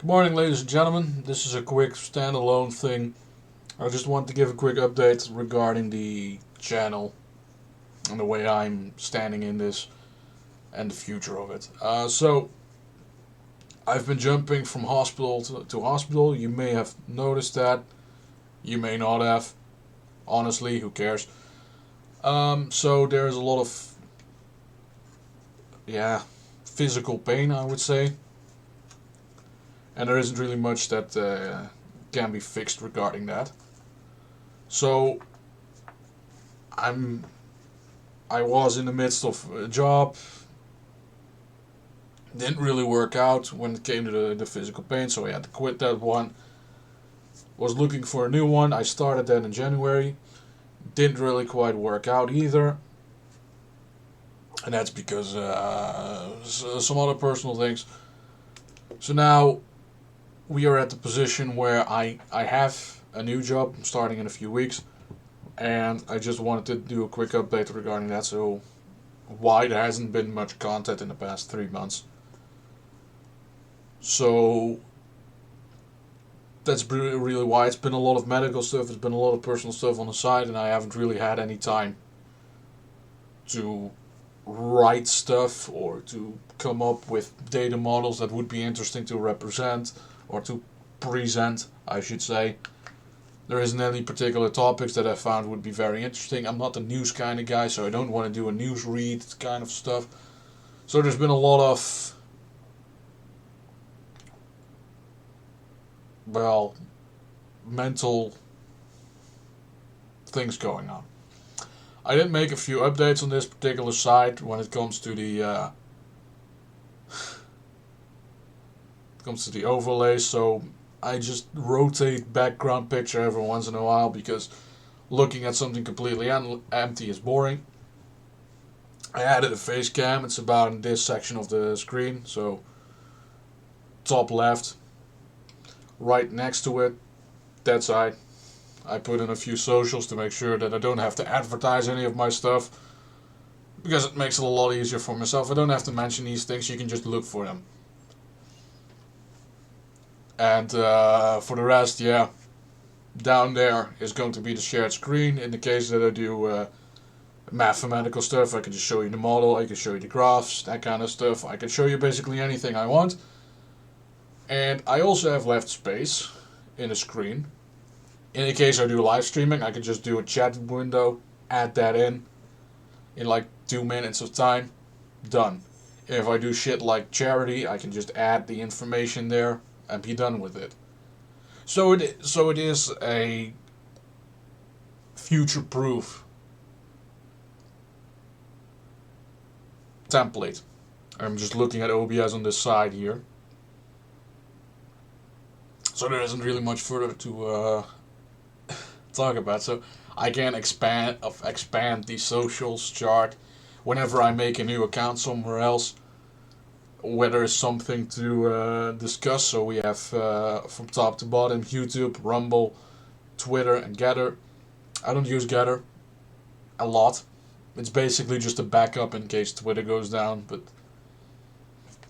Good morning, ladies and gentlemen. This is a quick standalone thing. I just want to give a quick update regarding the channel and the way I'm standing in this and the future of it. I've been jumping from hospital to hospital. You may have noticed that. You may not have. Honestly, who cares? So there's a lot of, physical pain, I would say. And there isn't really much that can be fixed regarding that. So I was in the midst of a job. Didn't really work out when it came to the physical pain, so I had to quit that one. Was looking for a new one. I started that in January. Didn't really quite work out either. And that's because some other personal things. So now we are at the position where I have a new job starting in a few weeks. And I just wanted to do a quick update regarding that. So why there hasn't been much content in the past 3 months. So that's really why. It's been a lot of medical stuff, it's been a lot of personal stuff on the side, and I haven't really had any time to write stuff or to come up with data models that would be interesting to represent or to present, I should say. There isn't any particular topics that I found would be very interesting. I'm not the news kind of guy, so I don't want to do a news read kind of stuff. So there's been a lot of, mental things going on. I did make a few updates on this particular site when it comes to the overlays. So I just rotate background picture every once in a while because looking at something completely empty is boring. I added a face cam. It's about in this section of the screen. So top left, right next to it, that side. I put in a few socials to make sure that I don't have to advertise any of my stuff, because it makes it a lot easier for myself. I don't have to mention these things, you can just look for them. And for the rest, down there is going to be the shared screen. In the case that I do mathematical stuff, I can just show you the model, I can show you the graphs, that kind of stuff. I can show you basically anything I want. And I also have left space in the screen. In the case I do live streaming, I can just do a chat window, add that in like 2 minutes of time, done. If I do shit like charity, I can just add the information there and be done with it. So it is a future-proof template. I'm just looking at OBS on this side here. So there isn't really much further to talk about. So I can expand the socials chart whenever I make a new account somewhere else, whether it's something to discuss. So we have from top to bottom YouTube, Rumble, Twitter, and Gather. I don't use Gather a lot. It's basically just a backup in case Twitter goes down, but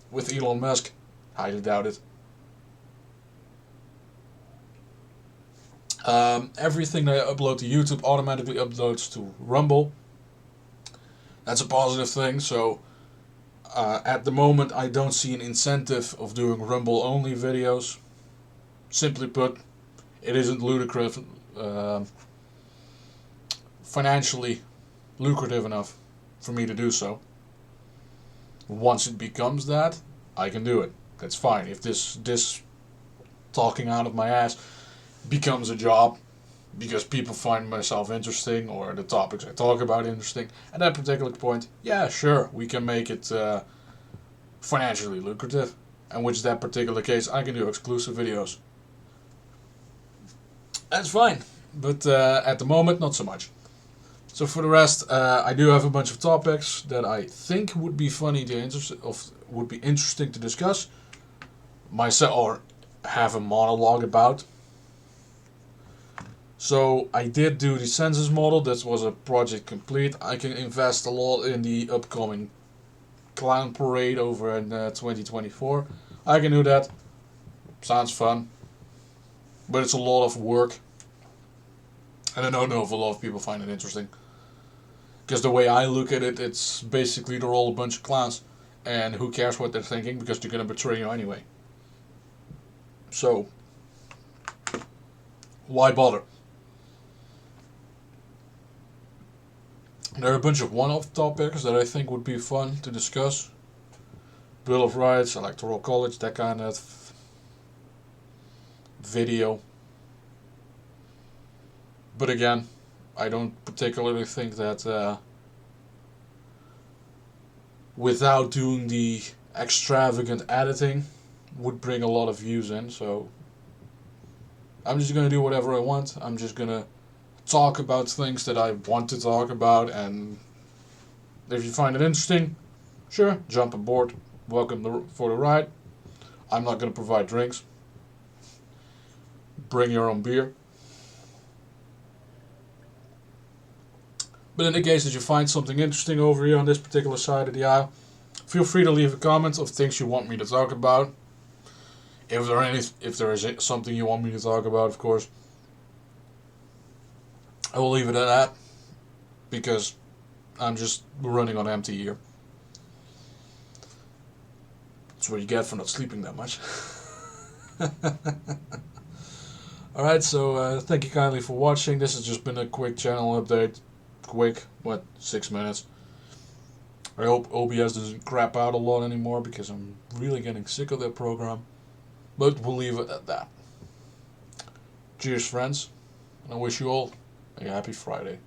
with Elon Musk, highly doubt it. Everything that I upload to YouTube automatically uploads to Rumble. That's a positive thing. So at the moment, I don't see an incentive of doing Rumble only videos. Simply put, it isn't financially lucrative enough for me to do so. Once it becomes that, I can do it. That's fine. If this talking out of my ass becomes a job because people find myself interesting or the topics I talk about interesting, at that particular point, yeah, sure, we can make it financially lucrative. And which that particular case, I can do exclusive videos. That's fine. But at the moment, not so much. So for the rest, I do have a bunch of topics that I think would be would be interesting to discuss myself or have a monologue about. So I did do the census model. That was a project complete. I can invest a lot in the upcoming clown parade over in 2024. I can do that. Sounds fun, but it's a lot of work. And I don't know if a lot of people find it interesting. Because the way I look at it, it's basically they're all a bunch of clowns. And who cares what they're thinking, because they're going to betray you anyway. So, why bother? There are a bunch of one-off topics that I think would be fun to discuss. Bill of Rights, Electoral College, that kind of video. But again, I don't particularly think that without doing the extravagant editing would bring a lot of views in. So I'm just going to do whatever I want. I'm just going to talk about things that I want to talk about, and if you find it interesting, sure, jump aboard. Welcome for the ride. I'm not going to provide drinks. Bring your own beer. But in the case that you find something interesting over here on this particular side of the aisle, feel free to leave a comment of things you want me to talk about. If there is something you want me to talk about, of course, I will leave it at that, because I'm just running on empty here. That's what you get for not sleeping that much. Alright, so thank you kindly for watching. This has just been a quick channel update. Quick, 6 minutes. I hope OBS doesn't crap out a lot anymore, because I'm really getting sick of that program. But we'll leave it at that. Cheers, friends, and I wish you all a happy Friday.